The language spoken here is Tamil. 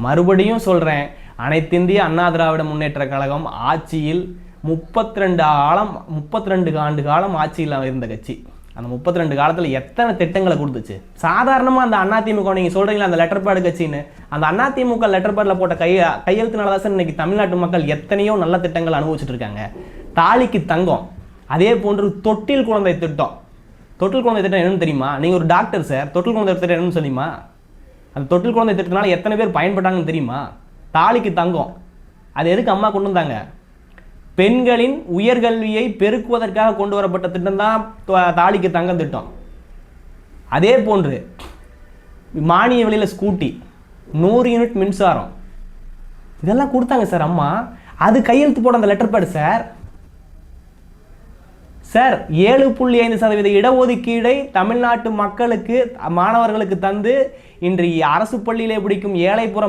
மறுபடியும் சொல்கிறேன், அனைத்திந்திய அண்ணா திராவிட முன்னேற்ற கழகம் ஆட்சியில் 32 ஆண்டு காலம் ஆட்சியில் இருந்த கட்சி. அந்த 32 காலத்தில் எத்தனை திட்டங்களை கொடுத்துச்சு? சாதாரணமாக அந்த அதிமுக நீங்கள் சொல்கிறீங்களா அந்த லெட்டர் பேடு கட்சின்னு, அந்த அதிமுக லெட்டர் பேடில் போட்ட கையெழுத்துனால தான் சார் இன்னைக்கு தமிழ்நாட்டு மக்கள் எத்தனையோ நல்ல திட்டங்கள் அனுபவிச்சுட்டு இருக்காங்க. தாலிக்கு தங்கம், அதே போன்று தொட்டில் குழந்தை திட்டம். தொட்டில் குழந்தை திட்டம் என்னன்னு தெரியுமா? நீங்கள் ஒரு டாக்டர் சார், தொட்டில் குழந்தை திட்டம் என்னன்னு தெரியுமா? அந்த தொட்டில் குழந்தை திட்டத்தினால எத்தனை பேர் பயன்பட்டாங்கன்னு தெரியுமா? தாலிக்கு தங்கம் அது எதுக்கு அம்மா கொண்டு வந்தாங்க? பெண்களின் உயர்கல்வியை பெருக்குவதற்காக கொண்டு வரப்பட்ட திட்டம் தான் தாலிக்கு தங்கம் திட்டம். அதே போன்று மானிய விலையில் ஸ்கூட்டி, 100 யூனிட் மின்சாரம், இதெல்லாம் கொடுத்தாங்க சார் அம்மா. அது கையெழுத்து போட அந்த லெட்டர் பேடு சார். 7.5% இடஒதுக்கீடை தமிழ்நாட்டு மக்களுக்கு மாணவர்களுக்கு தந்து இன்று அரசு பள்ளியிலே படிக்கும் ஏழைப்புற